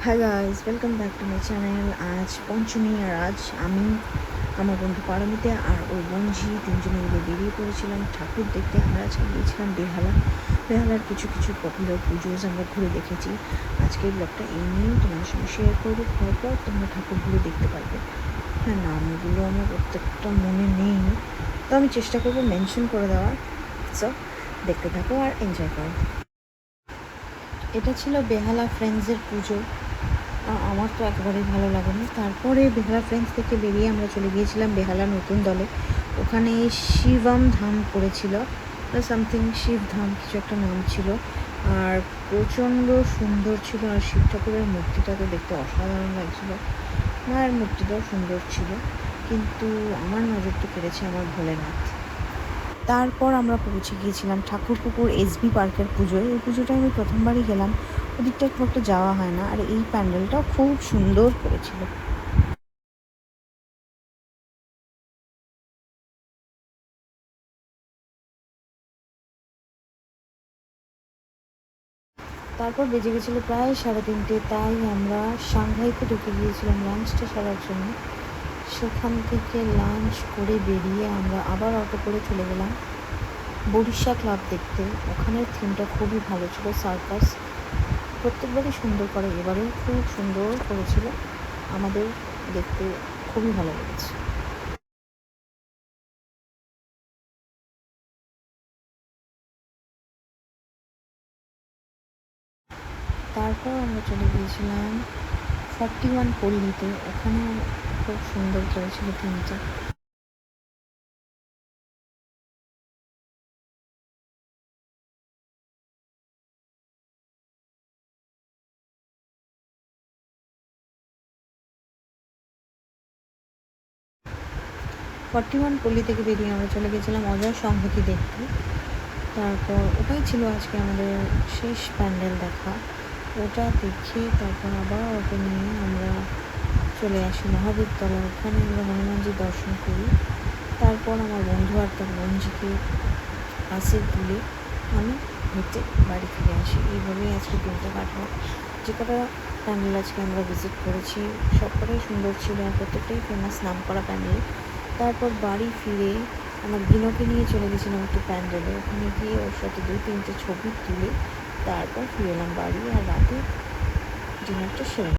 Hi guys, welcome back to my channel. আজ পঞ্চমী, আর আজ আমি, আমার বন্ধু পারমিতা আর ওর বঞ্জি তিনজনে মিলে বেরিয়ে পড়েছিলাম ঠাকুর দেখতে। আমরা আজকে গিয়েছিলাম বেহালার কিছু কিছু পপুলার পুজোজ আমরা ঘুরে দেখেছি। আজকের ব্লগটা এই নিয়েই তোমাদের সঙ্গে শেয়ার করবো, পর তোমরা ঠাকুরগুলো দেখতে পারবে। হ্যাঁ, নামগুলো আমার প্রত্যেকটা মনে নেই, তো আমি চেষ্টা করবো মেনশন করে দেওয়ার। সো দেখতে থাকো আর এনজয় করো। এটা ছিল বেহালা ফ্রেন্ডসের পুজো। আমার তো একেবারেই ভালো লাগেনি। তারপরে বেহালা ফ্রেন্ডস থেকে বেরিয়ে আমরা চলে গিয়েছিলাম বেহালা নতুন দলে। ওখানে শিবম ধাম করেছিল, সামথিং শিব ধাম কিছু একটা নাম ছিল, আর প্রচণ্ড সুন্দর ছিল। আর শিব ঠাকুরের মূর্তিটা তো দেখতে অসাধারণ লাগছিল, মায়ের মূর্তিটাও সুন্দর ছিল, কিন্তু আমার নজরটা কেড়েছে আমার ভোলেনাথ। তারপর আমরা পৌঁছে গিয়েছিলাম ঠাকুরপুকুর এসবি পার্কের পুজোয়। এই পুজোটা আমি প্রথমবারই গেলাম, ওদিকটা খুব একটা যাওয়া হয় না, আর এই প্যান্ডেলটাও খুব সুন্দর করেছিল। তারপর বেজে গেছিলো প্রায় 3:30, তাই আমরা সাংহাইতে ঢুকে গিয়েছিলাম লাঞ্চটা সারার জন্য। সেখান থেকে লাঞ্চ করে বেরিয়ে আমরা আবার অটো করে চলে গেলাম বরিশা ক্লাব দেখতে। ওখানের থিমটা খুবই ভালো ছিল, সার্কাস। প্রত্যেকবারই সুন্দর করে, এবারেও খুব সুন্দর করেছিল, আমাদের দেখতে খুবই ভালো লেগেছে। তারপর আমরা চলে গিয়েছিলাম 41 পল্লীতে, ওখানে খুব সুন্দর করেছিল থিমটা। 41 পল্লী থেকে বেরিয়ে আমরা চলে গেছিলাম অজয় সংহতি দেখতে। তারপর ওটাই ছিল আজকে আমাদের শেষ প্যান্ডেল দেখা। ওটা দেখে তারপর আবার অটো নিয়ে আমরা চলে আসি মহাবীরতলা। ওখানে আমরা হনুমানজির দর্শন করি। তারপর আমার বন্ধু আর তার বঞ্জিকে বাসে তুলে আমি হেঁটে বাড়ি ফিরে আসি। এইভাবেই আজকে দিনটা কাটলো। যে কটা প্যান্ডেল আজকে আমরা ভিজিট করেছি সবকটাই সুন্দর ছিল, আর প্রত্যেকটাই ফেমাস নাম করা প্যান্ডেল। তারপর বাড়ি ফিরে আমার গিনোকে নিয়ে চলে গেছিলাম একটু প্যান্ডেলে। ওখানে গিয়ে ওর সাথে 2-3টে ছবি তুলে তারপর ফিরে এলাম বাড়ি, আর রাতে ডিনারটা সেরে